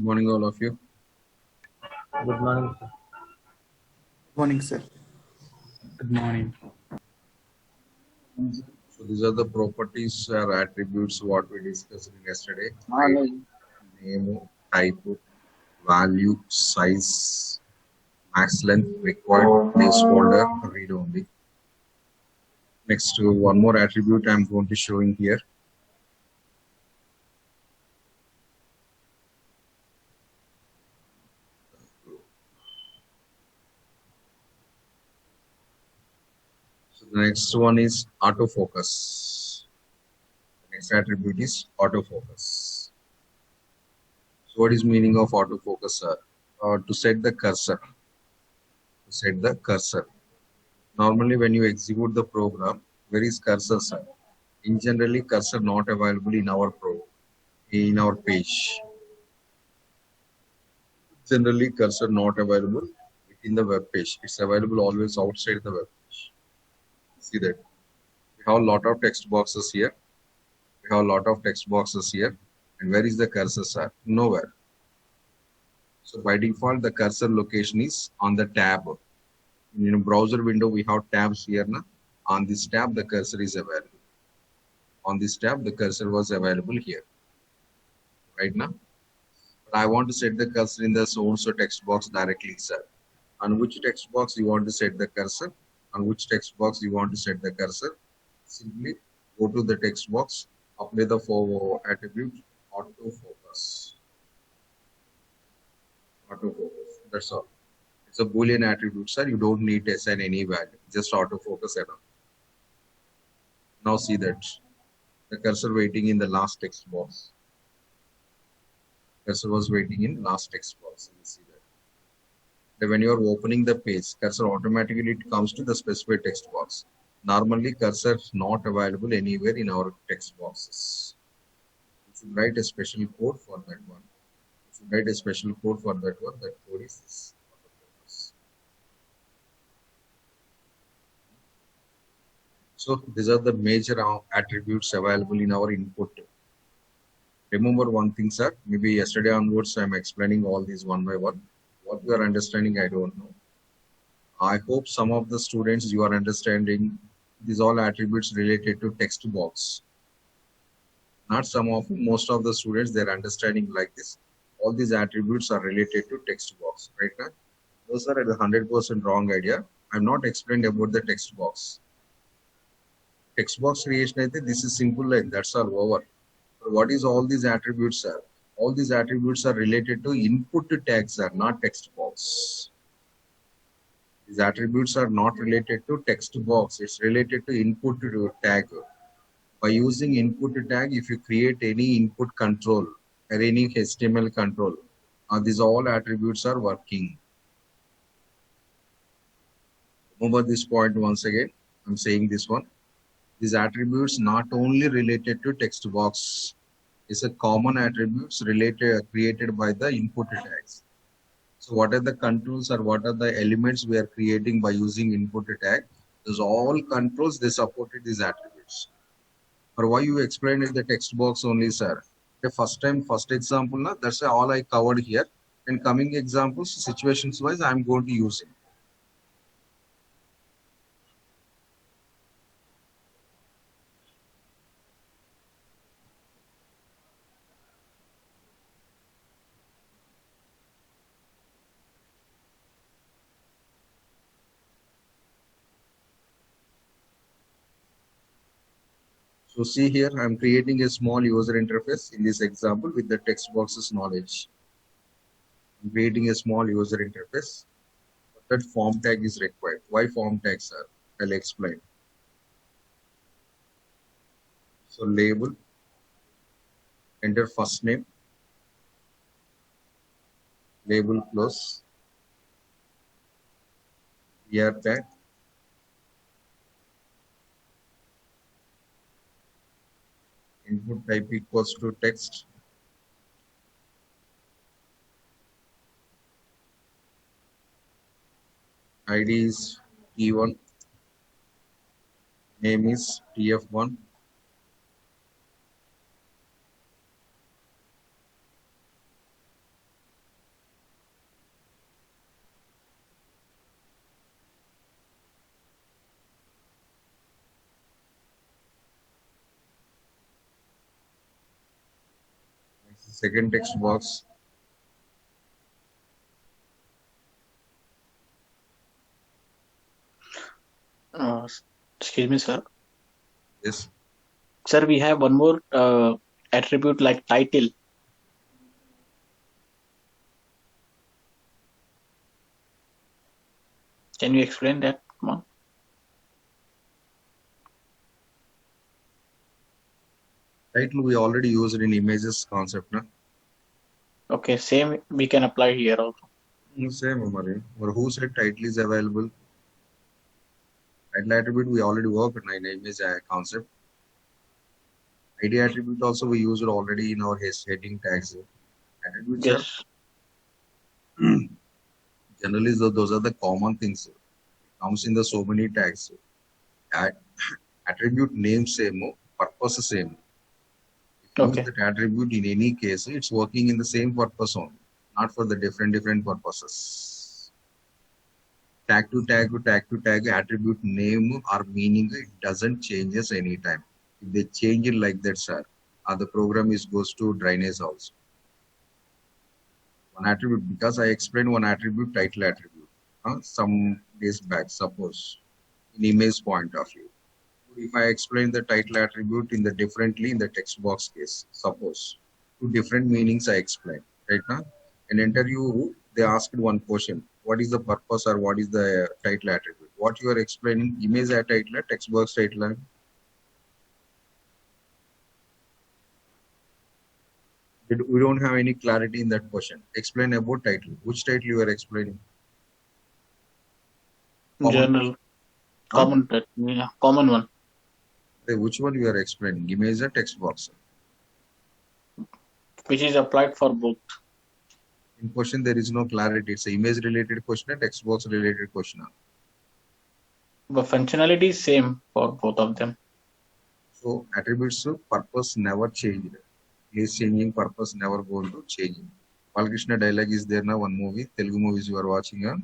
Morning, all of you. Good morning, sir. Morning, sir. Good morning. So these are the properties or attributes what we discussed yesterday. Height, Morning. name, type, value, size, max length, required, placeholder, read only. Next, one more attribute I'm going to show in here. So the next one is autofocus. The next attribute is autofocus. So what is meaning of autofocus, sir? To set the cursor. To set the cursor. Normally, when you execute the program, where is cursor, sir? In generally, cursor not available in our page. Generally, cursor not available in the web page. It's available always outside the web page. See that? We have a lot of text boxes here. We have a lot of text boxes here. And where is the cursor, sir? Nowhere. So by default, the cursor location is on the tab. In a browser window, we have tabs here. Na? On this tab, the cursor is available. On this tab, the cursor was available here. Right now? But I want to set the cursor in the so-and-so text box directly, sir. On which text box you want to set the cursor? On which text box you want to set the cursor? Simply go to the text box, apply the attribute autofocus. Autofocus. That's all. It's a Boolean attribute, sir. You don't need to assign any value. Just autofocus enough. Now see that the cursor waiting in the last text box. Cursor was waiting in last text box. You see that. When you are opening the page, cursor automatically comes to the specified text box. Normally, cursor is not available anywhere in our text boxes. You should write a special code for that one. You should write a special code for that one. That code is this. So these are the major attributes available in our input. Remember one thing, sir. Maybe yesterday onwards, I'm explaining all these one by one. What you are understanding, I don't know. I hope some of the students you are understanding these all attributes related to text box. Not some of most of the students they're understanding like this. All these attributes are related to text box, right? Now, those are a 100% wrong idea. I'm not explained about the text box. Text box creation, this is simple line. That's all over. But what is all these attributes, sir? All these attributes are related to input tags, sir, not text box. These attributes are not related to text box. It's related to input tag. By using input tag, if you create any input control or any HTML control, these all attributes are working. Remember this point once again. I'm saying this one. These attributes not only related to text box. It's a common attributes created by the input tags. So what are the controls or what are the elements we are creating by using input tag? Those all controls, they supported these attributes. Or why you explained in the text box only, sir? The first example, na, that's all I covered here. And coming examples, situations wise, I'm going to use it. So see here, I'm creating a small user interface in this example with the text boxes knowledge. I'm creating a small user interface. That form tag is required. Why form tags, sir? I'll explain. So label, enter first name, label close, year tag, input type equals to text, ID is T1, name is TF1, Second text box. Excuse me, sir. Yes. Sir, we have one more attribute like title. Can you explain that, Mark? Title we already used in images concept, na? Okay, same we can apply here also. Same, Amari. Or who said title is available? Title attribute we already worked in image concept. ID attribute also we used already in our heading tags. Attributes Yes. are generally those are the common things. It comes in the so many tags. Attribute name same, purpose same. Use Okay. that attribute in any case, it's working in the same purpose only, not for the different purposes. Tag to tag attribute name or meaning, it doesn't changes anytime. If they change it like that, sir, the program goes to drainage also. One attribute, because I explained one attribute, title attribute, some days back, suppose, in image point of view. If I explain the title attribute in the differently in the text box case, suppose two different meanings I explained right now. In interview, they asked one question: what is the purpose or what is the title attribute? What you are explaining, image title, text box title. We don't have any clarity in that question. Explain about title. Which title you are explaining? Common. General. Common. Yeah, common one. Which one you are explaining? Image or text box? Which is applied for both. In question, there is no clarity. It's an image related question and text box related question. But functionality is same for both of them. So attributes purpose never changed. Is changing purpose never going to change. Balkrishna dialogue is there now. One movie, Telugu movies you are watching on?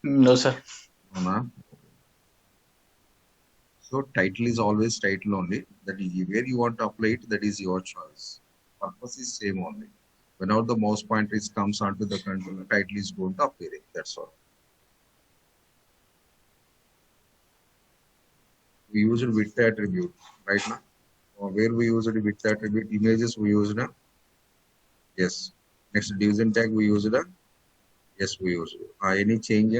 No, sir. No, na? So title is always title only. That is where you want to apply it. That is your choice. Purpose is same only. Whenever the mouse pointer comes onto the controller, title is going to appear. That's all. We use it with the attribute right now. Where we use it with the attribute, images we use it. Yes. Next division tag we use it. Yes, we use it. Any change?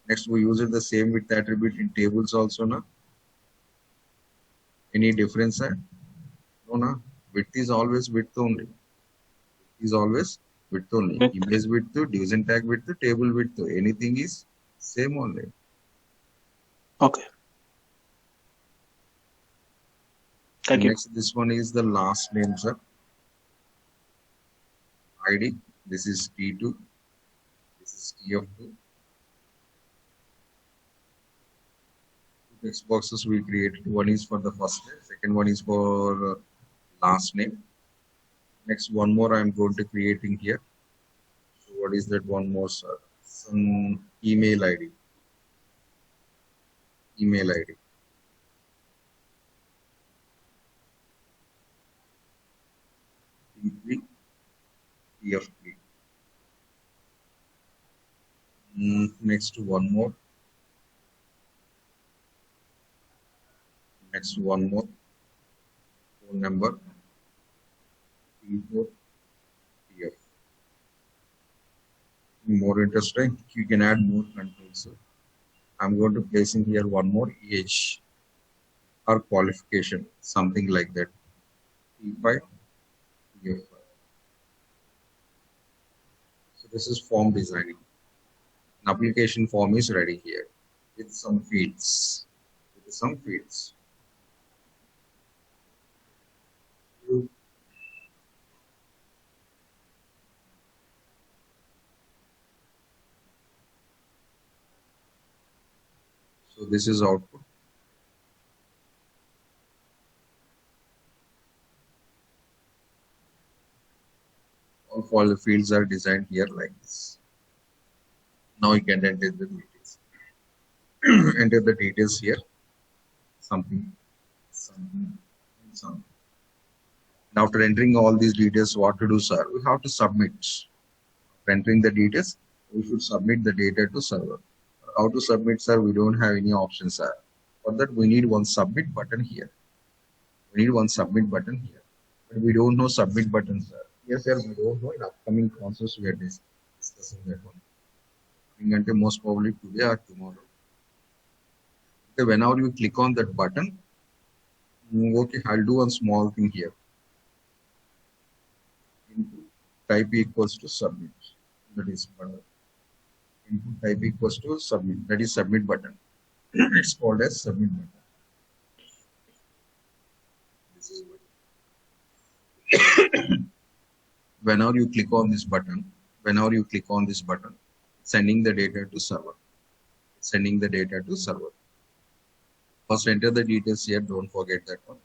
Next we use it the same with the attribute in tables also. Na? Any difference? No, na. Width is always width only. Is always width only. Width. Image width, division tag width, table width. Anything is same only. Okay. Thank you. Next, this one is the last name, sir. ID. This is T2. This is TF2. Text boxes we created. One is for the first name. Second one is for last name. Next, one more I am going to create in here. So what is that one more, sir? Some email ID. Email ID. T3, TF3. Next, one more. Next, one more. Phone number. T4, TF. More interesting. You can add more controls. I'm going to place in here one more age or qualification, something like that. T5, TF5. So this is form designing. An application form is ready here with some fields. So this is output. All the fields are designed here like this. Now you can enter the details. Enter the details here. Something. And after entering all these details, what to do, sir? We have to submit. After entering the details, we should submit the data to server. How to submit, sir? We don't have any options, sir. For that, we need one submit button here. We need one submit button here. But we don't know submit button, sir. Yes, sir, we don't know. In upcoming concepts, we are discussing that one. Think most probably today or tomorrow. Okay, whenever you click on that button, okay, I'll do one small thing here. Input type equals to submit. That is button. Input type equals to submit. That is submit button. It's called as submit button. This is whenever you click on this button, sending the data to server. Sending the data to server. First enter the details here, don't forget that one.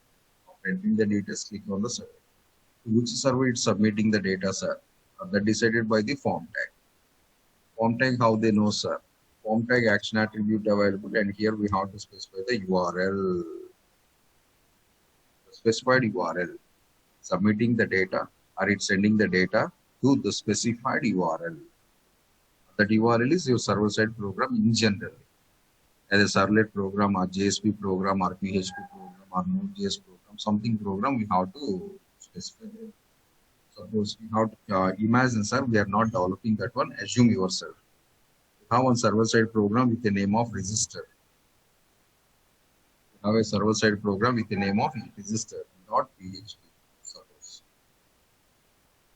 After entering the details, click on the server. Which server is submitting the data, sir? That decided by the form tag. Form tag, how they know, sir? Form tag action attribute available, and here we have to specify the URL. Specified URL. Submitting the data, or it's sending the data to the specified URL. That URL is your server-side program in general. As a servlet program or JSP program or PHP program or Node.js program, something program we have to specify. Suppose we have to imagine, sir, we are not developing that one. Assume yourself. You have one server-side program with the name of register. You have a server-side program with the name of register.php. Suppose.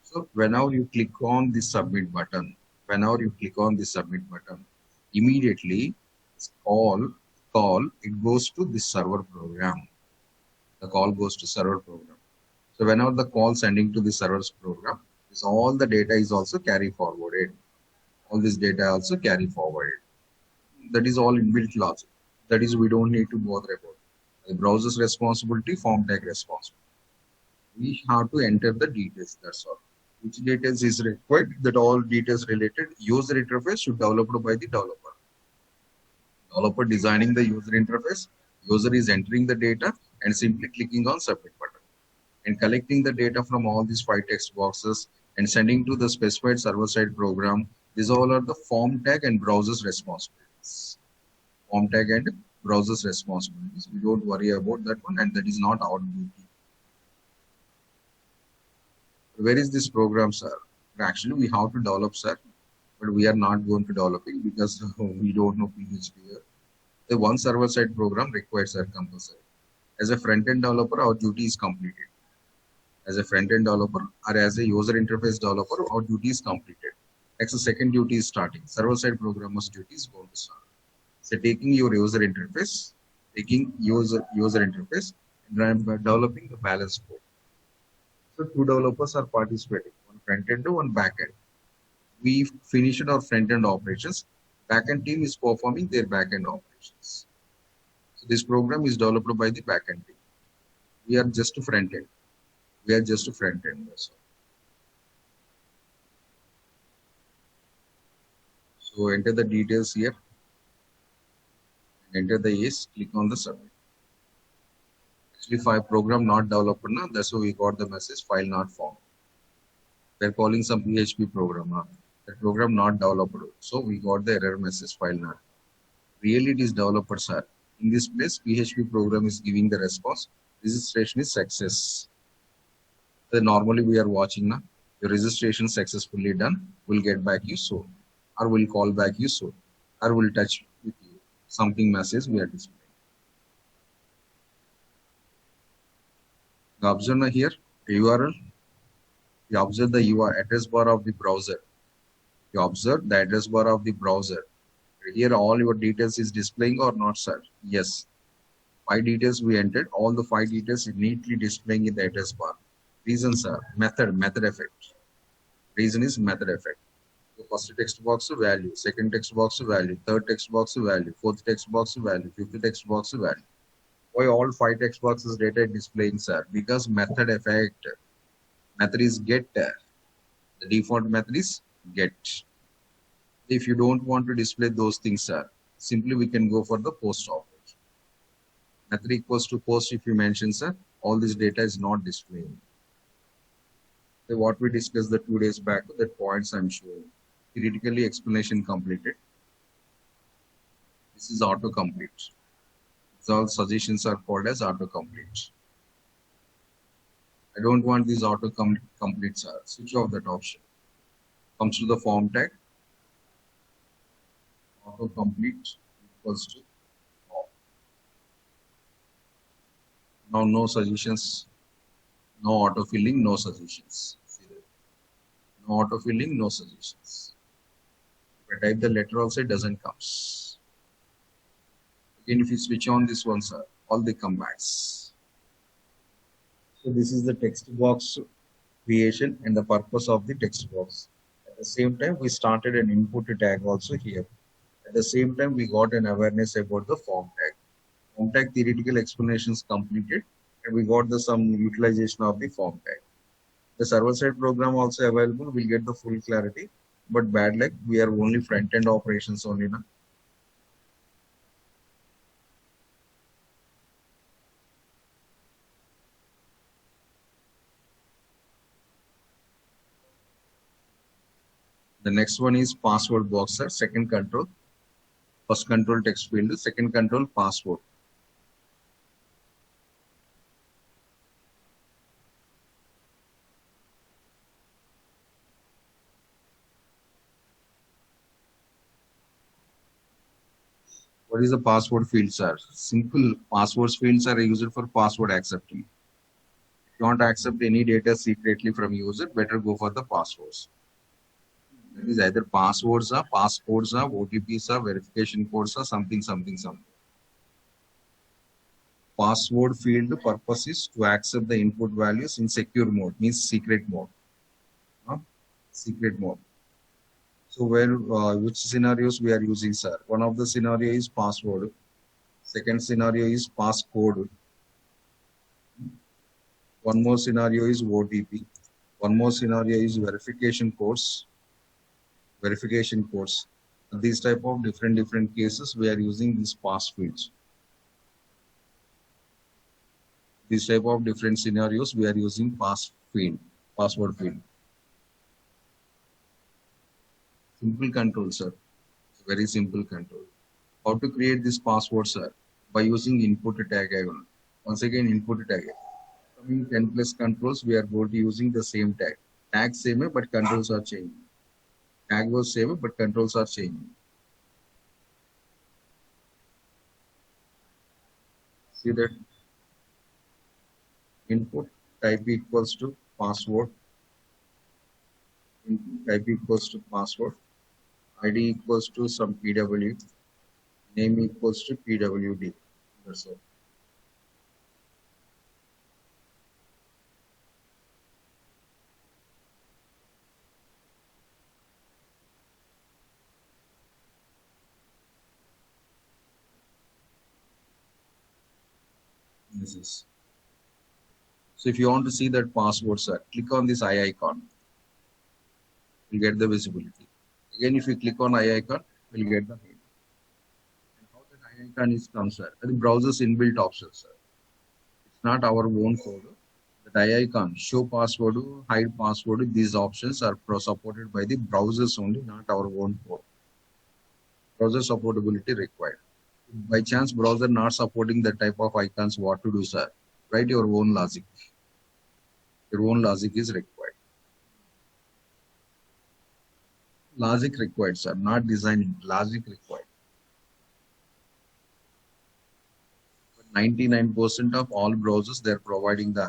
So whenever you click on the submit button, immediately call it goes to the server program. The call goes to server program. So whenever the call sending to the server's program, is all the data is also carry forwarded. All this data also carry forwarded. That is all inbuilt logic. That is, we don't need to bother about the browser's responsibility, form tag responsibility. We have to enter the details. That's all. Which details is required? That all details related user interface should be developed by the developer. Developer designing the user interface. User is entering the data and simply clicking on submit button and collecting the data from all these 5 text boxes and sending to the specified server-side program. These all are the form tag and browser's responsibilities. Form tag and browser's responsibilities. We don't worry about that one, and that is not our duty. Where is this program, sir? Actually, we have to develop, sir, but we are not going to develop it because we don't know PHP here. The one server-side program requires our compulsory. As a front-end developer, our duty is completed. As a front-end developer or as a user interface developer, our duty is completed. Next, the second duty is starting. Server-side programmer's duty is going to start. So taking your user interface, and developing the balance code. So 2 developers are participating, one front-end and one back-end. We finished our front-end operations. Back-end team is performing their back-end operations. So this program is developed by the back-end team. We are just front-end. That's all. So enter the details here. Enter the yes, click on the submit. Actually, file program not developed now. That's why we got the message file not found. We're calling some PHP program now. The program not developed. So we got the error message file not. Really, it is developer, sir. In this place, PHP program is giving the response. Registration is success. So normally we are watching now. Your registration successfully done. We'll get back you soon, or we'll call back you soon, or we'll touch with you. Something message we are displaying. You observe here URL. You observe the URL address bar of the browser. You observe the address bar of the browser. Here all your details is displaying or not, sir? Yes. 5 details we entered. All the 5 details is neatly displaying in the address bar. Reasons are method effect. Reason is method effect. The first text box value, second text box value, third text box value, fourth text box value, fifth text box value. Why all 5 text boxes data displaying, sir? Because method effect. Method is get. The default method is get. If you don't want to display those things, sir, simply we can go for the post operation. Method equals to post. If you mention, sir, all this data is not displaying. So what we discussed the 2 days back, that points I'm showing. Theoretically explanation completed. This is autocomplete. So all suggestions are called as autocomplete. I don't want these autocompletes. Switch off that option. Comes to the form tag. Autocomplete equals to off. Now no suggestions, no autofilling, no suggestions. See that? No autofilling, no suggestions. If I type the letter also, it doesn't come. Again, if you switch on this one, sir, all they come back. So this is the text box creation and the purpose of the text box. At the same time, we started an input tag also here. At the same time, we got an awareness about the form tag. Form tag theoretical explanations completed, and we got the some utilization of the form tag. The server-side program also available. We'll get the full clarity, but bad luck, we are only front-end operations only now. The next one is password box, sir. Second control. First control text field, second control password. What is the password field, sir? Simple passwords fields are used for password accepting. If you want to accept any data secretly from user, better go for the passwords. That is either passwords or passcodes or OTPs or verification codes or something. Password field purpose is to accept the input values in secure mode, means secret mode. Secret mode. So where which scenarios we are using, sir? One of the scenario is password. Second scenario is passcode. One more scenario is OTP. One more scenario is verification codes. These type of different cases we are using these pass fields. These type of different scenarios we are using password field. Simple control, sir. It's very simple control. How to create this password, sir? By using input tag. Once again, input tag. Coming 10 plus controls, we are going to using the same tag. Tag same, but controls are changing. Tag was same, but controls are changing. See that? Input type equals to password. Input type equals to password. ID equals to some PW. Name equals to PWD. That's all. This is. So if you want to see that password, sir, click on this eye icon. You'll get the visibility. Again, if you click on eye icon, we'll get the name. And how that eye icon is come, sir? The browser's inbuilt option, sir. It's not our own code. The eye icon, show password, hide password, these options are supported by the browsers only, not our own code. Browser supportability required. By chance, browser not supporting that type of icons, what to do, sir? Write your own logic. Your own logic is required. Logic required, sir, not designing. Logic required. But 99% of all browsers, they're providing the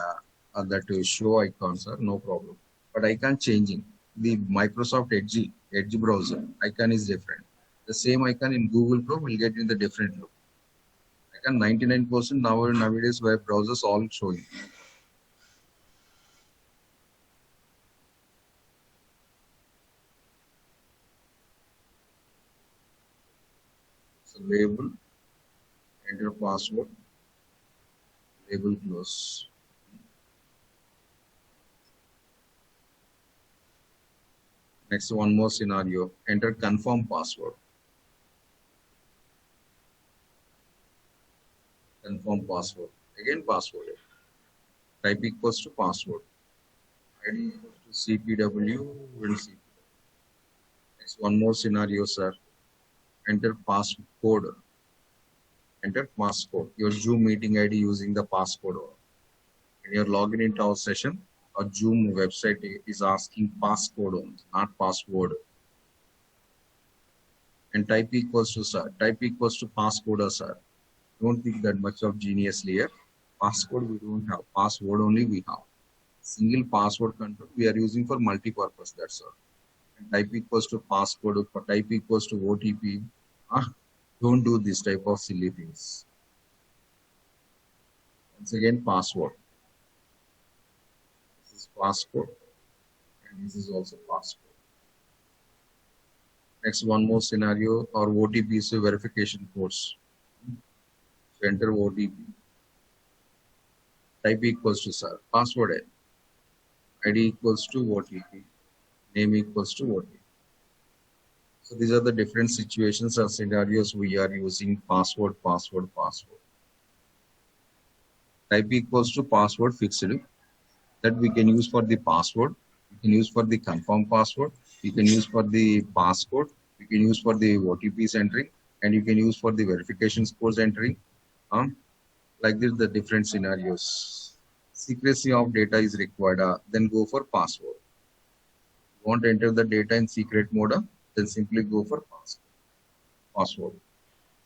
that show icons, sir, no problem. But icon changing. The Microsoft Edge browser icon is different. The same icon in Google Chrome will get in the different look. Icon 99% nowadays web browsers all showing. So label, enter password, label close. Next, one more scenario, enter confirm password. Confirm password. Again password. Type equals to password. ID equals to CPW will see. Next, one more scenario, sir. Enter passcode. Enter passcode. Your Zoom meeting ID using the passcode. When you're logging into our session, our Zoom website is asking passcode only, not password. And type equals to, sir. Type equals to passcode, sir. Don't think that much of geniusly here. Passcode we don't have. Password only we have. Single password control we are using for multi-purpose. That's all. And type equals to passcode. Type equals to OTP. Don't do this type of silly things. Once again, password. This is passcode, and this is also passcode. Next, one more scenario, or OTP is a verification codes. So enter OTP. Type equals to, sir, password ID equals to OTP, name equals to OTP. So these are the different situations or scenarios we are using password. Type equals to password fixed, that we can use for the password, we can use for the confirm password, we can use for the passcode, we can use for the OTPs entering, and you can use for the verification scores entering. Like this, the different scenarios. Secrecy of data is required, then go for password. You want to enter the data in secret mode, then simply go for password.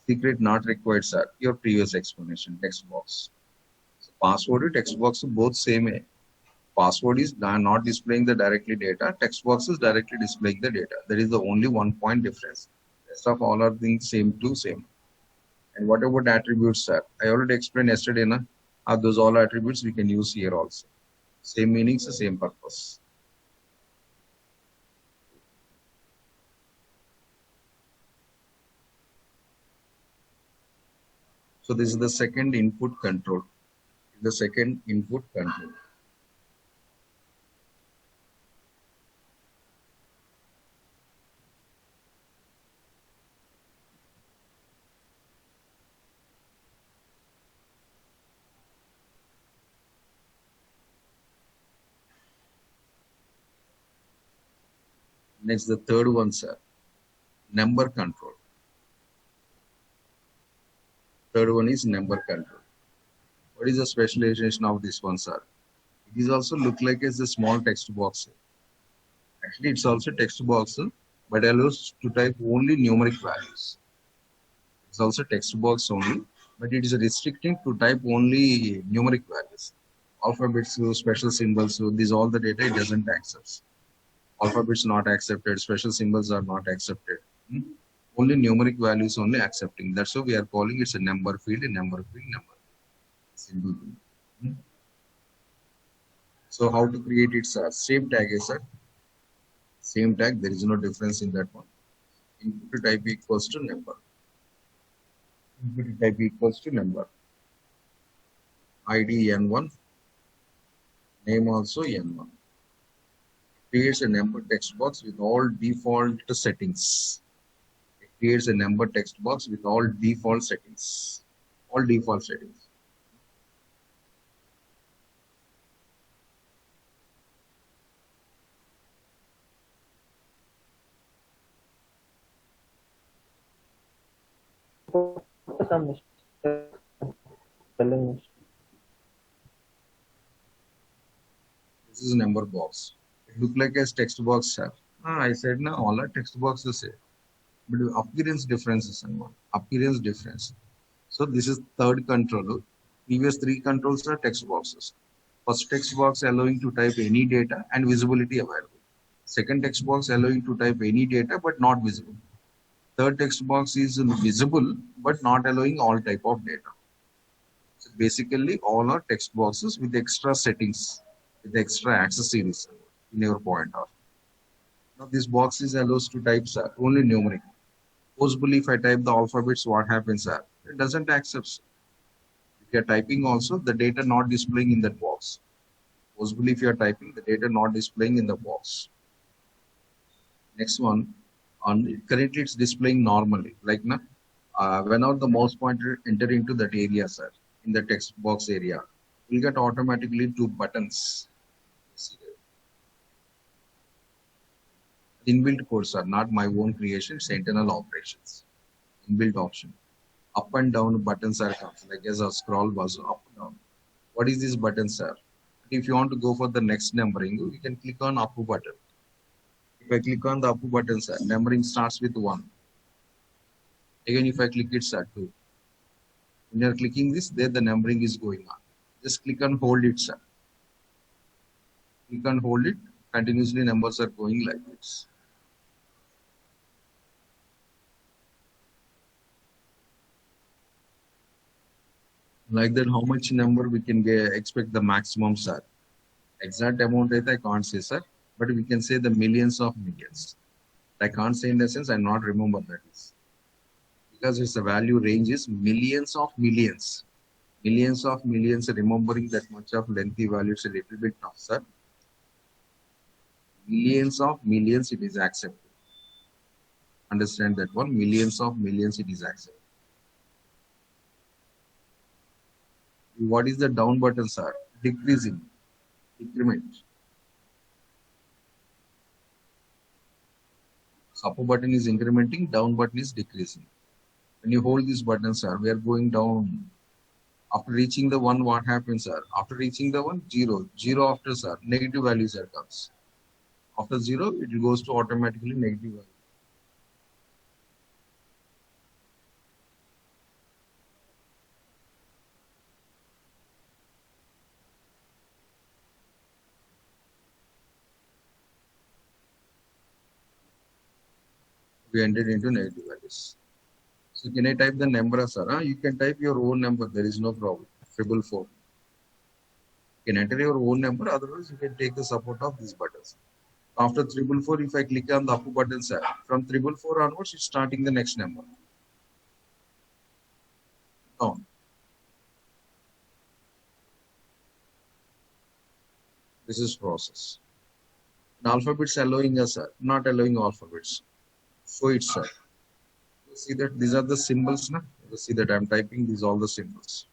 Secret not required, sir. Your previous explanation, text box. So password and text box are both same. Password is not displaying the directly data. Text box is directly displaying the data. There is the only 1 point difference. Rest of all are things same to same. And what about attributes, sir? I already explained yesterday, those all attributes we can use here also. Same meanings, the same purpose. So this is the second input control. The second input control. Next, the third one, sir, number control. Third one is number control. What is the specialization of this one, sir? It is also look like as a small text box. Actually, it's also text box, but allows to type only numeric values. It's also text box only, but it is restricting to type only numeric values. Alphabets, special symbols, these all the data it doesn't accept. Alphabets not accepted, special symbols are not accepted. Only numeric values only accepting. That's why we are calling it a number field, number. Simple thing. So how to create it, sir? Same tag, sir. Same tag, there is no difference in that one. Input type equals to number. Input type equals to number. ID N1. Name also N1. Creates a number text box with all default settings. It creates a number text box with all default settings. All default settings. Some spelling mistake. This is number box. It look like as text box, sir. I said now all are text boxes here. But appearance differences and one. Appearance difference. So this is third control. Previous three controls are text boxes. First text box allowing to type any data and visibility available. Second text box allowing to type any data but not visible. Third text box is visible but not allowing all type of data. So basically all are text boxes with extra settings, with extra accessories in your pointer. Now this box is allows to type only numeric. Supposedly if I type the alphabets, what happens? It doesn't accept. If you are typing also, the data not displaying in that box. Supposedly if you are typing, the data not displaying in the box. Next one. Currently it's displaying normally, like whenever the mouse pointer enter into that area, sir, in the text box area, you'll get automatically two buttons. Inbuilt codes are not my own creation, it's internal operations. Inbuilt option. Up and down buttons are comes, like as a scroll was up and down. What is this button, sir? If you want to go for the next numbering, you can click on up button. If I click on the up button, sir, numbering starts with 1. Again, if I click it, sir, 2. When you are clicking this, there the numbering is going on. Just click and hold it, sir. Click and hold it. Continuously numbers are going like this. Like that, how much number we can expect the maximum, sir? Exact amount I can't say, sir, but we can say the millions of millions. I can't say in the sense I not remember that is. Because its value range is millions of millions. Millions of millions, remembering that much of lengthy value is a little bit tough, sir. Millions of millions it is accepted. Understand that one, millions of millions it is accepted. What is the down button, sir? Decreasing, decrement. Up button is incrementing, down button is decreasing. When you hold this button, sir, we are going down. After reaching the 1, what happens, sir? After reaching the 1, 0. 0 after, sir, negative values are comes. After 0, it goes to automatically negative value. We entered into negative values. So can I type the number, sir? You can type your own number. There is no problem. 444. You can enter your own number. Otherwise, you can take the support of these buttons. After 444, if I click on the up button, sir, from 444 onwards, it's starting the next number. Down. This is process. And alphabets allowing us, sir, not allowing alphabets. So it's, sir. See that these are the symbols, na? You see that I'm typing these all the symbols.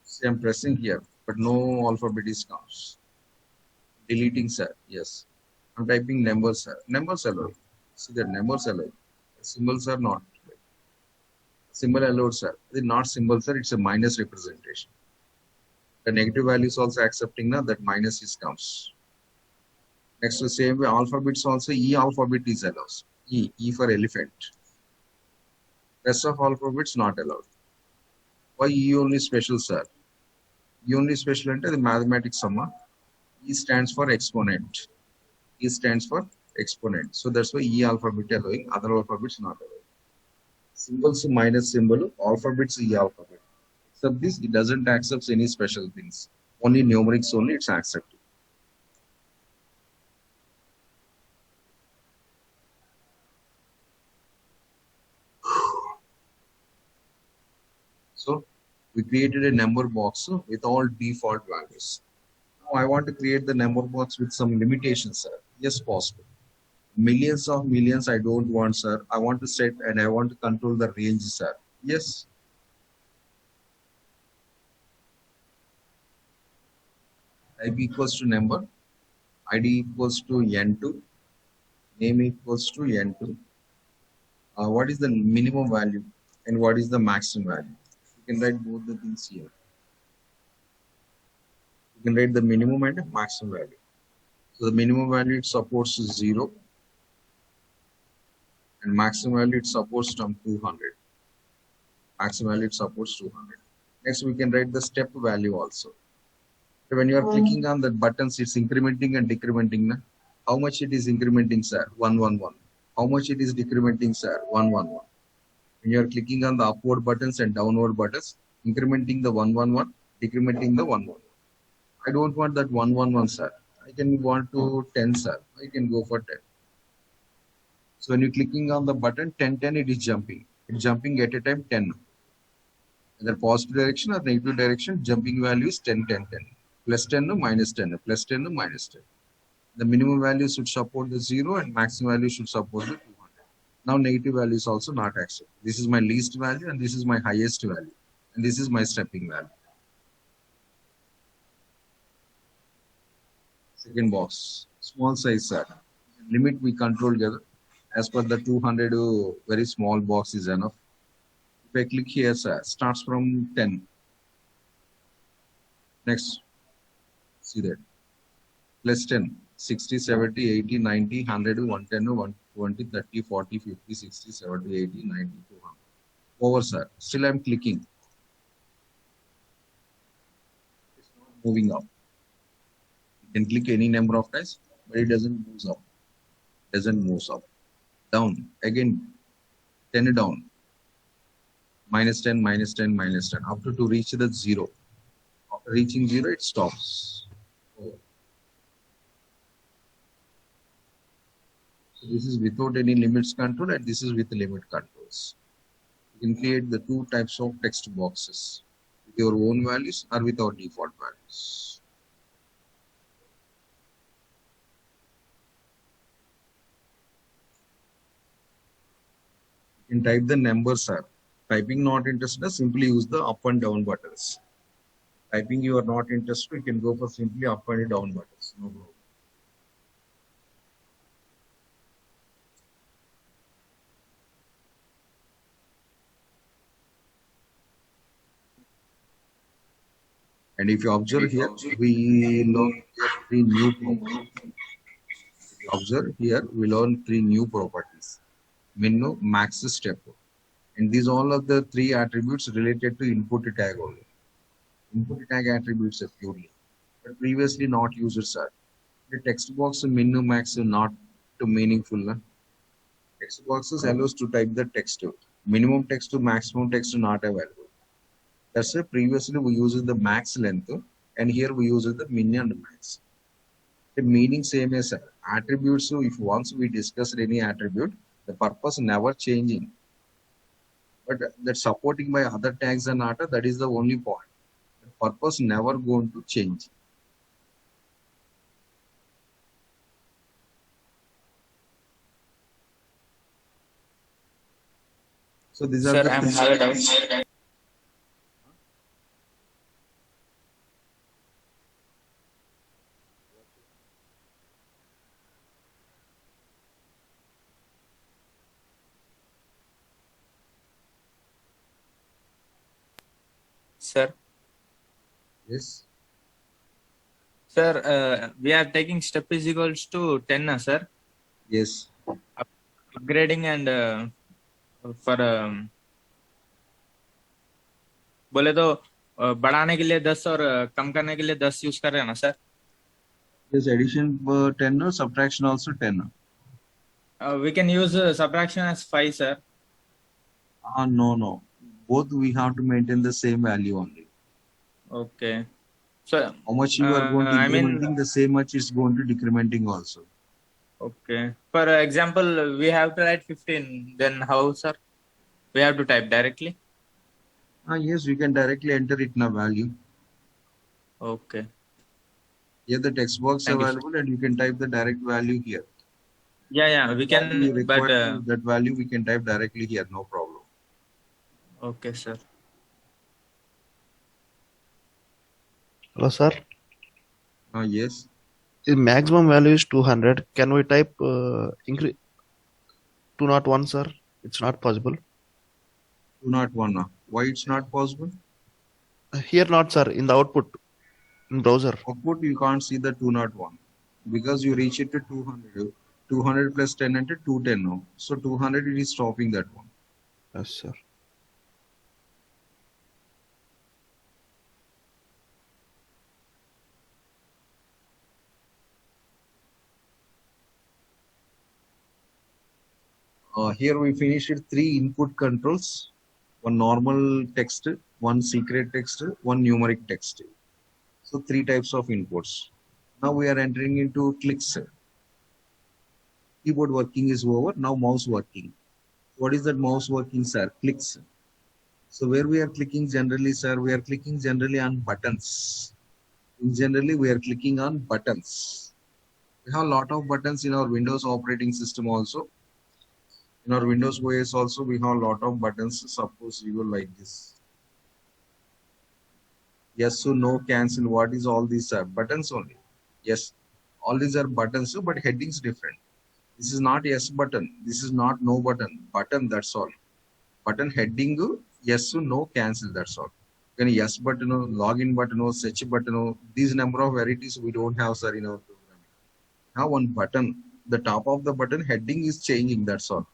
See, I'm pressing here, but no alphabet is comes. Deleting, sir. Yes. I'm typing numbers, sir. Numbers allowed. See that numbers allowed. Symbols are not. Symbol allowed, sir. It's not symbol, sir. It's a minus representation. The negative value is also accepting now that minus is comes. Next, the same way alphabets also E alphabet is allowed. E for elephant. Rest of alphabets not allowed. Why E only special, sir? E only special into the mathematics summa. E stands for exponent. E stands for exponent. So that's why E alphabet allowing, other alphabets not allowed. Symbols minus symbol, alphabets E alphabet. Except this, it doesn't accept any special things. Only numerics only it's accepted. So we created a number box with all default values. Now I want to create the number box with some limitations, sir. Yes, possible. Millions of millions I don't want, sir. I want to set and I want to control the range, sir. Yes. Type equals to number, ID equals to N2, name equals to N2. What is the minimum value and what is the maximum value? You can write both the things here. You can write the minimum and the maximum value. So the minimum value it supports 0 and maximum value it supports from 200. Maximum value it supports 200. Next we can write the step value also. So when you are clicking on the buttons, it's incrementing and decrementing. Na? How much it is incrementing, sir? 111. How much it is decrementing, sir? 111. When you are clicking on the upward buttons and downward buttons, incrementing the 111, decrementing the 111. I don't want that 111, sir. I can want to 10, sir. I can go for 10. So when you're clicking on the button 10, 10, it is jumping. It's jumping at a time 10. Either positive direction or negative direction, jumping value is 10, 10, 10. Plus 10 to minus 10, plus 10 to minus 10. The minimum value should support the 0 and maximum value should support the 200. Now negative value is also not accepted. This is my least value and this is my highest value. And this is my stepping value. Second box, small size, sir. Limit we control together. As per the 200, very small box is enough. If I click here, sir, starts from 10. Next, see that. Plus 10, 60, 70, 80, 90, 100, 110, 120, 30, 40, 50, 60, 70, 80, 90, 200. Over, sir. Still I'm clicking. It's not moving up. You can click any number of times, but it doesn't move up. Doesn't move up. Down. Again, 10 down. Minus 10, minus 10, minus 10. Up to reach the 0. After reaching 0, it stops. Over. So this is without any limits control, and this is with limit controls. You can create the two types of text boxes with your own values or with our default values. You can type the numbers, sir. Typing not interested, simply use the up and down buttons. Typing you are not interested, you can go for simply up and down buttons. No problem. And if you observe here, we learn three new properties. Observe here, we learn three new properties: min, max, step. And these all of the three attributes related to input tag only. Input tag attributes are purely, but previously not used, sir. The text box min, max not too meaningful. Na? Text boxes allows to type the text. Minimum text to maximum text not available. That's why previously we used the max length, and here we use the min and max. The meaning same as attributes. So if once we discussed any attribute, the purpose never changing. But that supporting by other tags and not, that is the only point. The purpose never going to change. So these are Sir, the I three. have a doubt. Sir, Yes. We are taking step is equals to 10, sir. Yes. Upgrading and for बोले तो बढ़ाने के लिए 10 और कम करने के लिए 10 use कर रहे हैं ना sir? Yes, addition 10 or subtraction also 10. We can use subtraction as 5, sir. No. Both we have to maintain the same value only. Okay. So How much you are going to I mean- incrementing, the same much is going to decrementing also. okay. For example, we have to write 15. Then how, sir? We have to type directly. Yes, we can directly enter it in a value. Okay. Here the text box Thank you, sir. available, and you can type the direct value here. Yeah, we We can. But require that value we can type directly here, no problem. okay, sir. Hello, sir. Yes. The maximum value is 200. Can we type increase 201, sir? It's not possible. 201. Why it's not possible? Here not, sir. In the output, in browser. Output you can't see the 201 because you reach it to 200. 200 plus 10 and 210 now. So 200 it is stopping that one. Yes, sir. Here we finished three input controls: one normal text, one secret text, one numeric text. So three types of inputs. Now we are entering into clicks. Keyboard working is over. Now mouse working. What is that mouse working, sir? Clicks. So where we are clicking generally, sir, we are clicking generally on buttons. Generally, we are clicking on buttons. We have a lot of buttons in our Windows operating system also. In our Windows OS also, we have a lot of buttons. Suppose you go like this. Yes, so no, cancel. What is all these buttons only? Yes. All these are buttons, but headings different. This is not yes button. This is not no button. Button, that's all. Button heading, yes, no, cancel, that's all. Then yes button, login button, search button, these number of varieties we don't have, sir, in our program. Now one button, the top of the button heading is changing, that's all.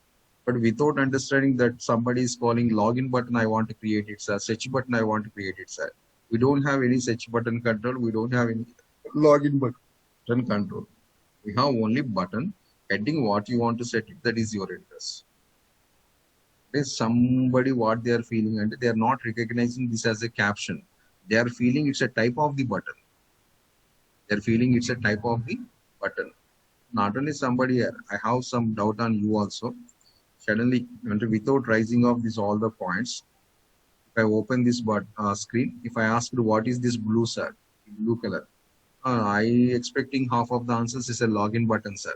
But without understanding that somebody is calling login button, I want to create it, sir. Search button, I want to create it, sir. We don't have any search button control. We don't have any login button control. We have only button heading what you want to set it. That is your interest. Is somebody what they are feeling, and they are not recognizing this as a caption. They are feeling it's a type of the button. They are feeling it's a type of the button. Not only somebody here, I have some doubt on you also. Suddenly, without rising of this all the points, if I open this screen, if I ask you what is this blue, sir, blue color, I expecting half of the answers is a login button, sir.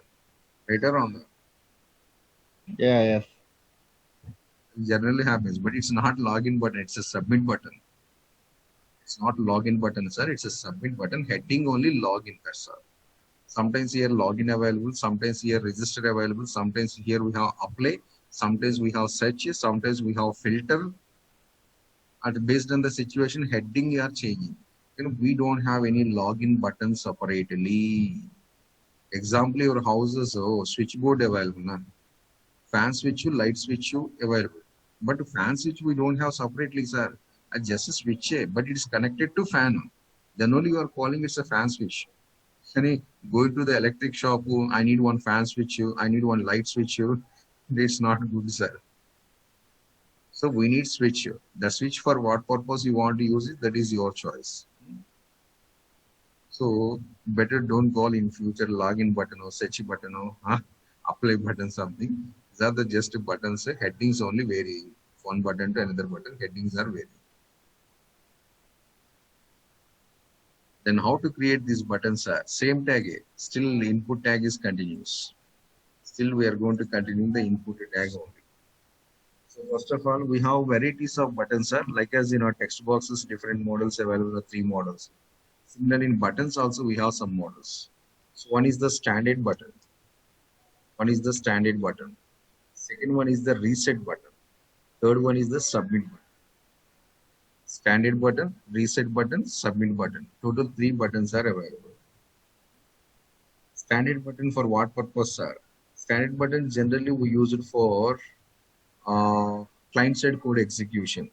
Right or wrong? Yeah, yes. Generally happens, but it's not login button, it's a submit button. It's not login button, sir, it's a submit button. Heading only login, sir. Sometimes here login available, sometimes here register available, sometimes here we have apply, sometimes we have search, sometimes we have filter. And based on the situation, heading we are changing. We don't have any login button separately. Example, your houses, switchboard available, na? Fan switch, light switch available. But fan switch we don't have separately, sir. Just a switch, but it's connected to fan. Then only you are calling it's a fan switch. Can I go to the electric shop? I need one fan switch. I need one light switch. It's not good, sir. So we need switch. The switch for what purpose you want to use it, that is your choice. So better don't call in future login button or search button or apply button something. These are the just buttons. Headings only vary. One button to another button, headings are varying. Then how to create these buttons are same tag. Still input tag is continuous. Still we are going to continue the input tag only. So first of all, we have varieties of buttons are like as in our text boxes, different models available, the 3 models. Similar in buttons also we have some models. So one is the standard button. One is the standard button. Second one is the reset button. Third one is the submit button. Standard button, reset button, submit button. Total 3 buttons are available. Standard button for what purpose, sir? Standard button generally we use it for client-side code execution.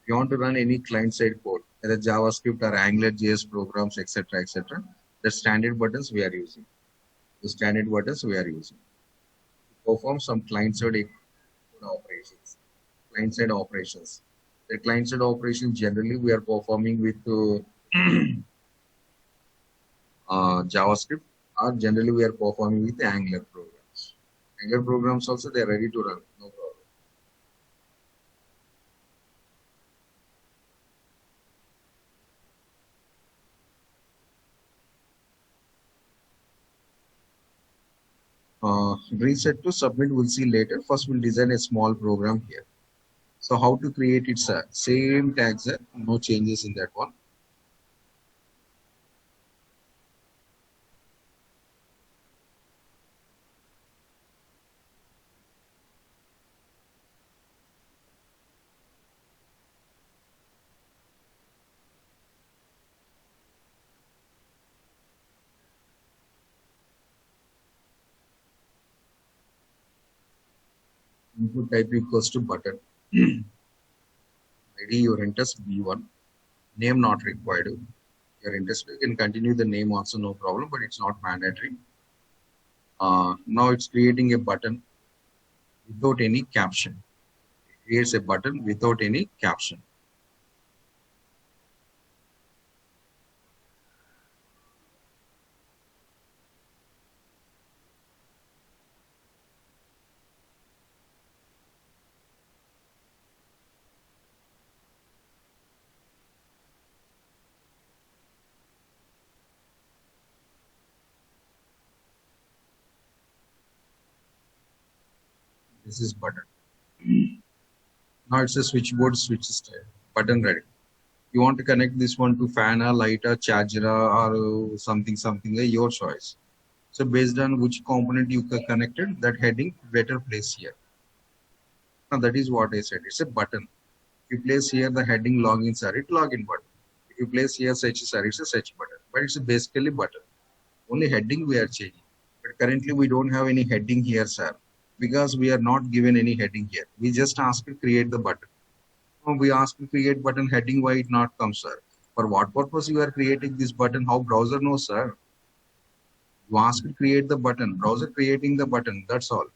If you want to run any client-side code, whether JavaScript or AngularJS programs, etc., etc., the standard buttons we are using. The standard buttons we are using. Perform some client-side operations. Client-side operations. The client-side operations generally we are performing with JavaScript, or generally we are performing with the Angular programs. Angular programs also they are ready to run, no problem. Reset to submit we'll see later. First we'll design a small program here. So how to create it, sir? Same tags, no changes in that one. Input type equals to button. ID your interest B1. Name not required. You're interested, you can continue the name also, no problem, but it's not mandatory. Now it's creating a button without any caption. It creates a button without any caption. This is button. Now it's a switchboard switch style. Button ready. You want to connect this one to fan or light or charger or something, your choice. So based on which component you connected, that heading better place here. Now that is what I said. It's a button. If you place here the heading login sir, it login button. If you place here search sir, it's a search button. But it's basically button. Only heading we are changing. But currently we don't have any heading here, sir, because we are not given any heading here. We just ask to create the button. We ask to create button heading, why it not comes, sir? For what purpose you are creating this button? How browser knows, sir? You ask to create the button, browser creating the button, that's all.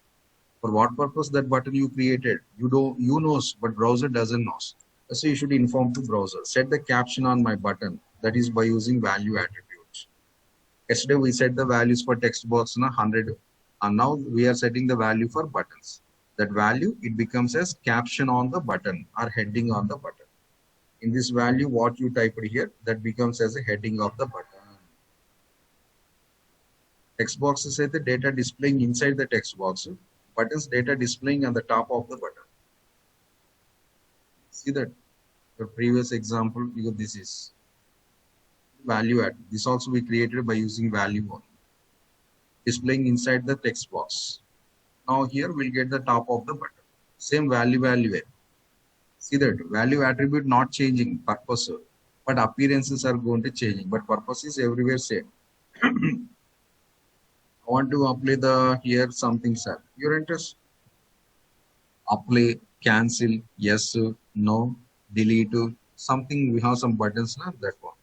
For what purpose that button you created? You knows, but browser doesn't knows. So you should inform to browser. Set the caption on my button. That is by using value attributes. Yesterday we set the values for text box 100, and now we are setting the value for buttons. That value, it becomes as caption on the button or heading on the button. In this value, what you typed here, that becomes as a heading of the button. Text boxes say the data displaying inside the text box. Buttons data displaying on the top of the button. See that? The previous example, this is value add. This also we created by using value one. Displaying inside the text box. Now here we'll get the top of the button. Same value add. See that value attribute not changing purpose, but appearances are going to changing, but purpose is everywhere same. I want to apply the here something, sir. Your interest? Apply, cancel, yes, no, delete, something. We have some buttons now. That one.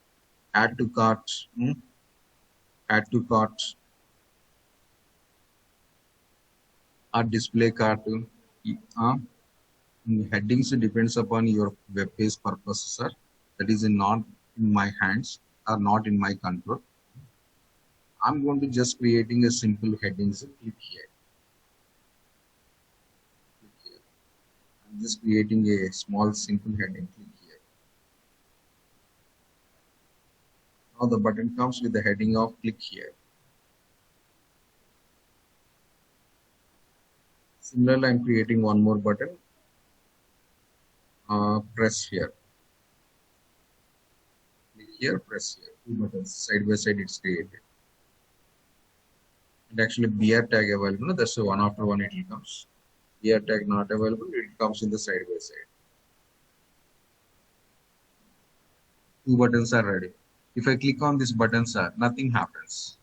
Add to cart. Add to cart. Or display cart. Headings depends upon your web page purpose, sir. That is not in my hands or not in my control. I'm going to just creating a simple headings. Click here. Click here. I'm just creating a small simple heading. Click here. Now the button comes with the heading of click here. Similarly, I'm creating one more button. Press here. Click here, press here. Two buttons side by side it's created. And actually BR tag available. That's one after one it comes. BR tag not available. It comes in the side by side. Two buttons are ready. If I click on this button, sir, nothing happens.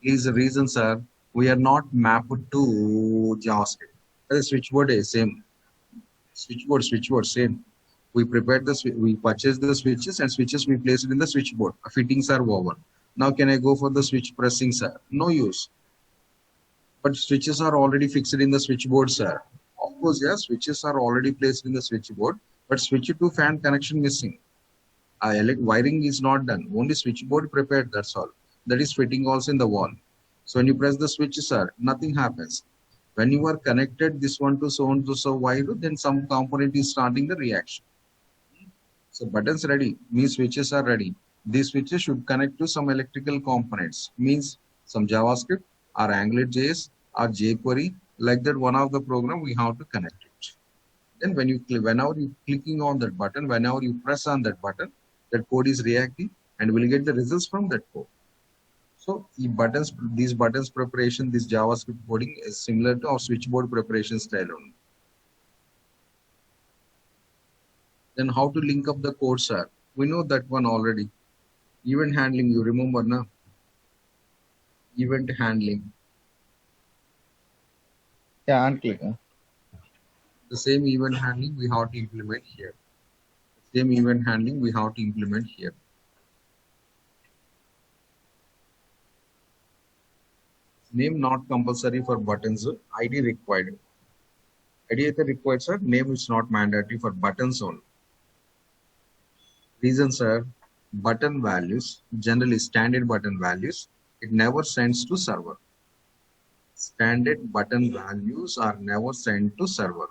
Is the reason, sir, we are not mapped to JavaScript. The switchboard is same. Switchboard same. We prepared we purchased the switches and switches we placed it in the switchboard. Fittings are over. Now can I go for the switch pressing, sir? No use. But switches are already fixed in the switchboard, sir. Of course, yes, switches are already placed in the switchboard, but switch to fan connection missing. Wiring is not done. Only switchboard prepared, that's all. That is fitting also in the wall. So when you press the switch, sir, nothing happens. When you are connected this one to so on to so wire, then some component is starting the reaction. So buttons ready, means switches are ready. These switches should connect to some electrical components, means some JavaScript or AngularJS or jQuery, like that one of the program we have to connect it. Then when you whenever you clicking on that button, whenever you press on that button, that code is reacting and will get the results from that code. So these buttons preparation, this JavaScript coding is similar to our switchboard preparation style only. Then how to link up the code, sir? We know that one already. Event handling, you remember now? Event handling. Yeah, unclick. The same event handling we have to implement here. Same event handling we have to implement here. Name not compulsory for buttons. ID required. ID required, sir. Name is not mandatory for buttons only. Reasons are button values, generally standard button values, it never sends to server. Standard button values are never sent to server.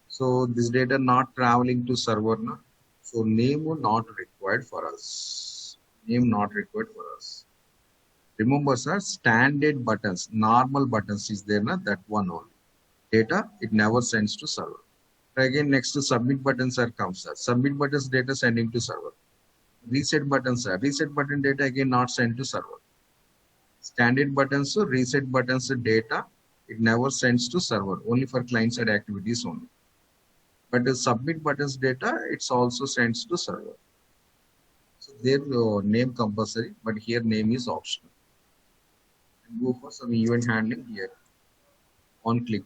So this data not traveling to server. Na? So name not required for us. Name not required for us. Remember, sir, standard buttons, normal buttons is there, na? That one only. Data, it never sends to server. Again, next to submit buttons are comes, sir. Submit buttons data sending to server. Reset button, sir. Reset button data again not sent to server. Standard buttons, so reset buttons data, it never sends to server, only for client side activities only. But the submit buttons data, it's also sends to server. So their name compulsory, but here name is optional. And go for some event handling here. On click.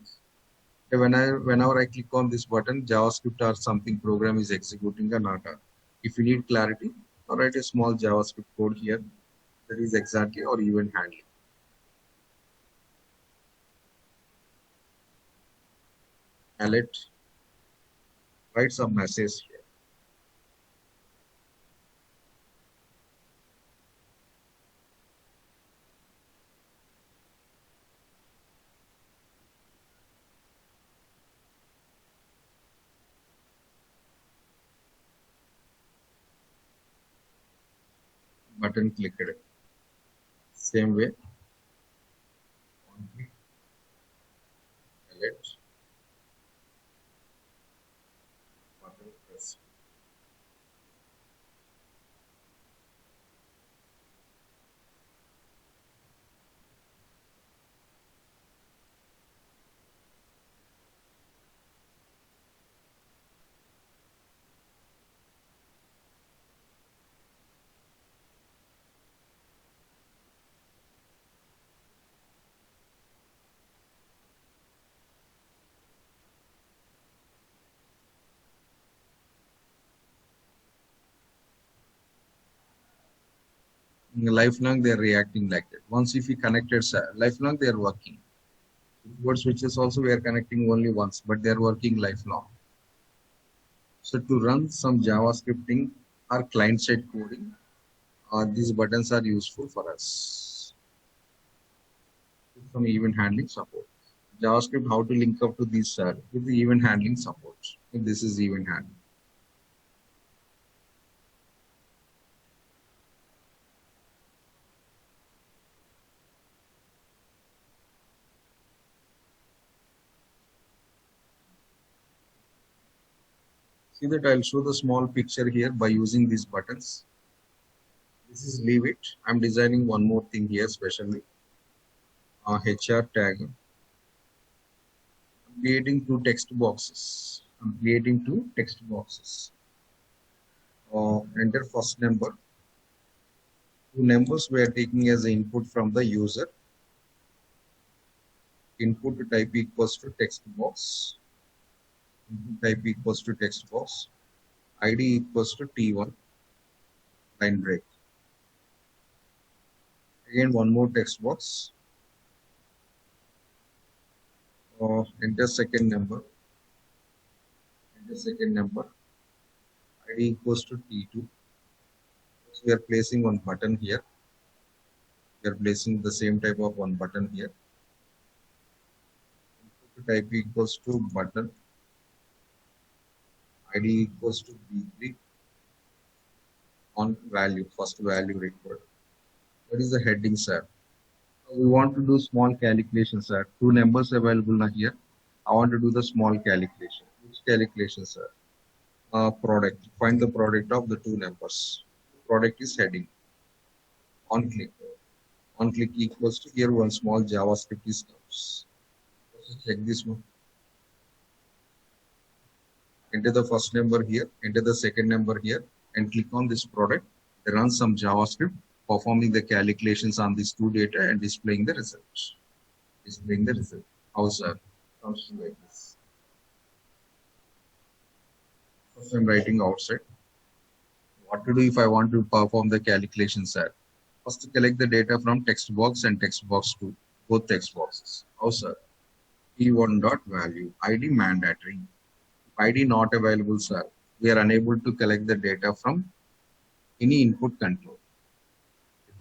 Whenever I click on this button, JavaScript or something program is executing or not. If you need clarity, or write a small JavaScript code here. That is exactly our event handling. Alert. Write some message here. Button clicked. Same way. On click. Alert. Button press. Lifelong they are reacting like that. Once if we connected, lifelong they are working. Word switches also we are connecting only once, but they are working lifelong. So to run some JavaScripting or client-side coding, these buttons are useful for us. Some event handling support. JavaScript, how to link up to this with the event handling support. This is event handling. See that I'll show the small picture here by using these buttons. This is leave it. I'm designing one more thing here, especially HR tag. I'm creating two text boxes. Enter first number. Two numbers we are taking as input from the user. Input type equals to text box. Type equals to text box, ID equals to T1, line break. Again, one more text box. Enter second number. ID equals to T2. So we are placing one button here. We are placing the same type of one button here. Type equals to button. ID equals to B3 on value, first value required. What is the heading, sir? We want to do small calculation, sir. Two numbers available now here. I want to do the small calculation. Which calculation, sir? Product. Find the product of the two numbers. Product is heading. On click. On click equals to here one small JavaScript is comes. Let's check this one. Enter the first number here, enter the second number here, and click on this product. Run some JavaScript, performing the calculations on these two data and displaying the results. How, sir? Comes like this. First, I'm writing outside. What to do if I want to perform the calculations, sir? First, collect the data from text box and text box 2, both text boxes. How, sir? T1 dot value, ID mandatory. ID not available, sir. We are unable to collect the data from any input control.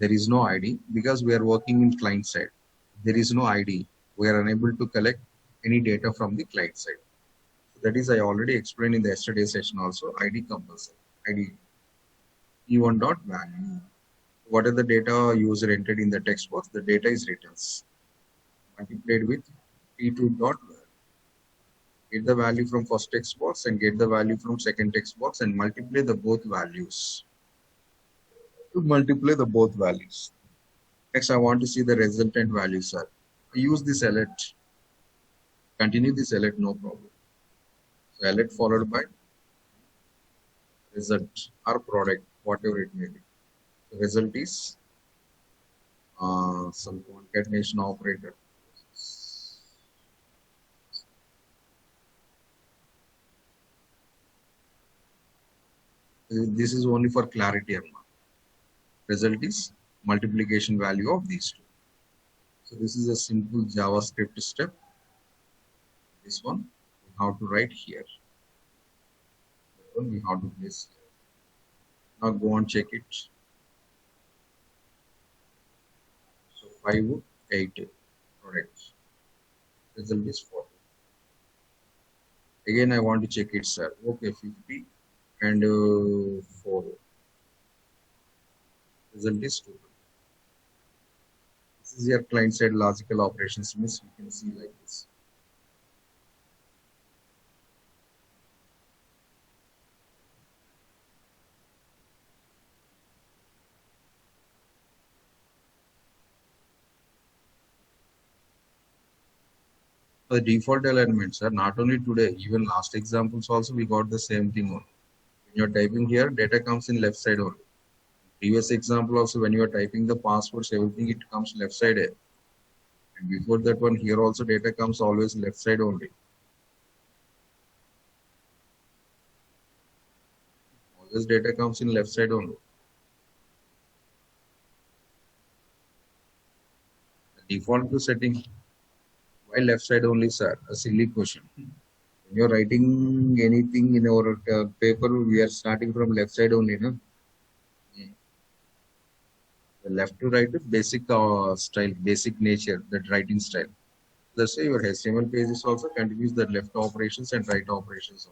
There is no ID because we are working in client side. There is no ID. We are unable to collect any data from the client side. That is, I already explained in the yesterday session also, ID compulsory. ID T1 dot value. What are the data user entered in the text box? The data is returns. Multiplied with T2 dot value. Get the value from first text box and get the value from second text box and multiply the both values. to multiply the both values. Next, I want to see the resultant value, sir. Use the select. Continue the select, no problem. Select followed by result or product, whatever it may be. The result is some concatenation operator. This is only for clarity. Result is multiplication value of these two. So this is a simple JavaScript step. This one we have to write here. That one we have to place here. Now go and check it. So 5, 8 products. Result is 40. Again, I want to check it, sir. Okay, 50 and 4. Result is 2. This is your client-side logical operations. Means you can see like this. The default elements are not only today, even last examples also we got the same thing only. When you're typing here, data comes in left side only. Previous example also, when you are typing the passwords, everything it comes left side. And before that one, here also data comes always left side only. Always data comes in left side only. The default setting. Why left side only, sir? A silly question. When you're writing anything in our paper, we are starting from left side only, no? The left to right, basic style, basic nature, that writing style. That's why your HTML pages also continues the left operations and right operations.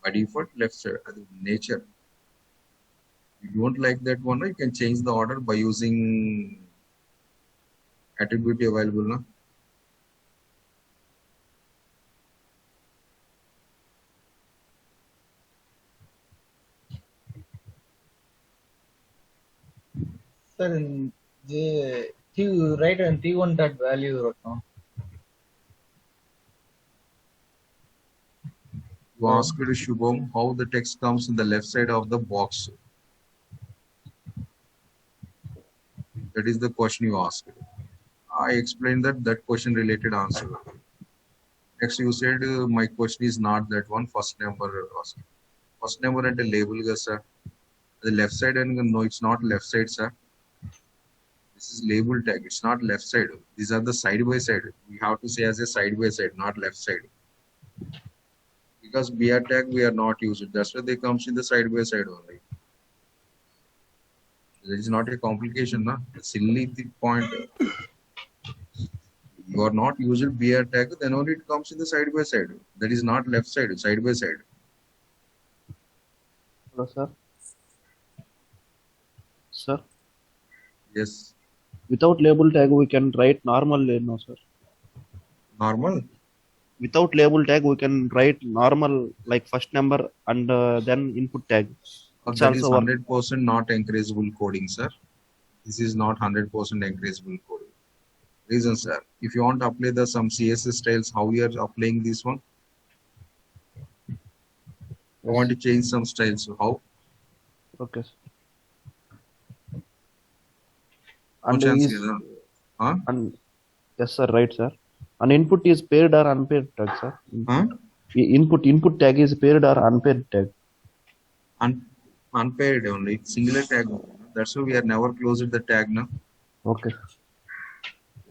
By default, left side, nature. If you don't like that one, you can change the order by using attribute available, no? Sir, in the write and T1 dot value wrote now. You asked Shubham how the text comes in the left side of the box. That is the question you asked. I explained that question related answer. Next, you said my question is not that one. First number asked. First number and the label, yes, sir. The left side and no, it's not left side, sir. This is label tag. It's not left side. These are the side by side. We have to say as a side by side, not left side. Because BR tag we are not using. That's why they comes in the side by side only. There is not a complication, na? Silly the point. You are not using BR tag, then only it comes in the side by side. That is not left side, side by side. Hello, sir. Sir, Yes. without label tag, we can write normal, no, sir. Normal. Without label tag, we can write normal like first number and then input tag. It's That is also 100% not encourageable coding, sir. This is not 100% encourageable coding. Reason, sir. If you want to apply the some CSS styles, how you are applying this one? I want to change some styles. So how? okay. Sir. No And chance is, here, huh? and yes, sir, right, sir. And input is paired or unpaired tag, sir. Huh? Input tag is paired or unpaired tag. Unpaired only. Singular tag. That's why we are never closed the tag now. Okay.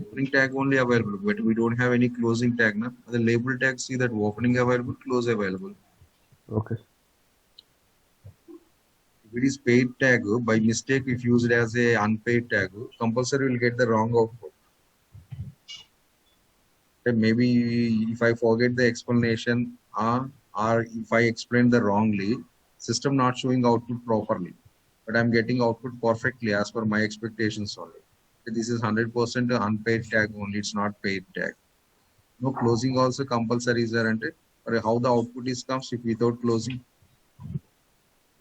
Opening tag only available, but we don't have any closing tag now. The label tag, see that opening available, close available. Okay. If it is paid tag, by mistake, if used as a unpaid tag, compulsory will get the wrong output. Okay, maybe if I forget the explanation or if I explain the wrongly, system not showing output properly, but I'm getting output perfectly as per my expectations only. This is 100% unpaid tag only, it's not paid tag. No closing also compulsory is there, or how the output is comes if without closing.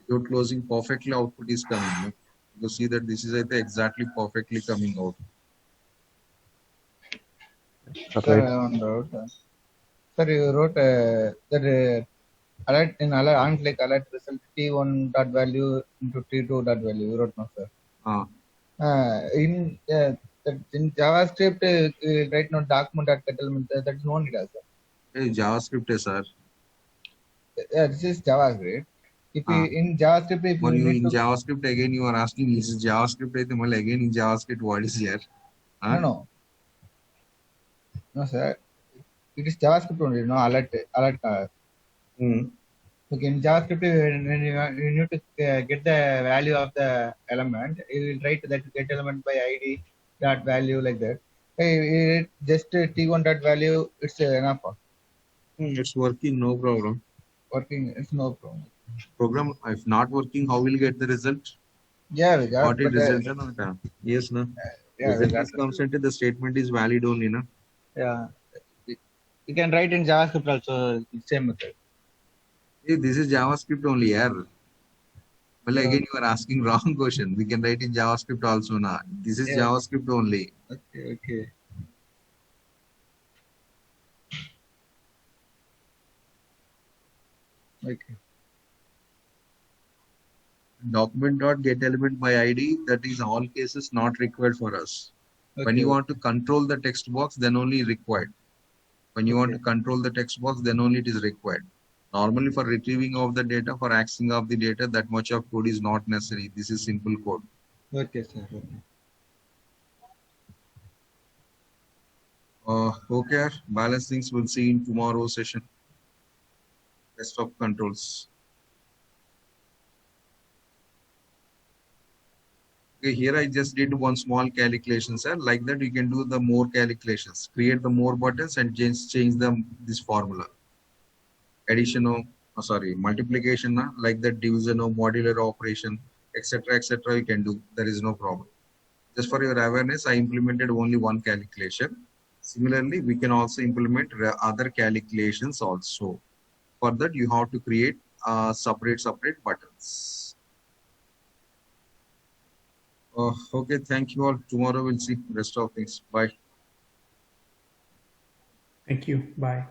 Without closing, perfectly output is coming. No? You see that this is exactly perfectly coming out. Sir, Right. one doubt. Sir, you wrote that alert in alert on click alert result T1 dot value into T2 dot value. You wrote no, sir. Ah, In JavaScript, right now document dot settlement that is no need, sir. hey, JavaScript है sir. Yeah, this is JavaScript. If Ah. in JavaScript, if Or you you need in to JavaScript again you are asking is JavaScript అయితే మళ్ళీ again in JavaScript what is here? Huh? no, sir. It is JavaScript only, no alert. Okay, in JavaScript, when you need to get the value of the element, you will write that get element by ID dot value like that. Just T1 dot value, it's enough. It's working, no problem. Working, it's no problem. Program if not working, how will get the result? Yeah, we got. What is But, result? Yes, no. yeah, we Result got. is constant. The statement is valid only, no. Yeah, you can write in JavaScript also same method. Hey, this is JavaScript only, yaar. Well, Yeah. again you are asking wrong question. We can write in JavaScript also, na. This is Yeah. JavaScript only. Okay. Okay. Document dot get element by ID, that is all cases not required for us. When you want to control the text box, then only required. When you want to control the text box, then only it is required. Normally for retrieving of the data, for accessing of the data, that much of code is not necessary. This is simple code. Okay, sir. Okay. Okay, balance things we'll see in tomorrow's session. Rest of controls. Okay, here I just did one small calculation, sir. Like that, you can do the more calculations. Create the more buttons and change them this formula. Addition or multiplication, like that, division or modular operation, etc. You can do. There is no problem. Just for your awareness, I implemented only one calculation. Similarly, we can also implement other calculations also. For that, you have to create separate buttons. Okay, thank you all. Tomorrow we'll see rest of things. Bye. Thank you. Bye.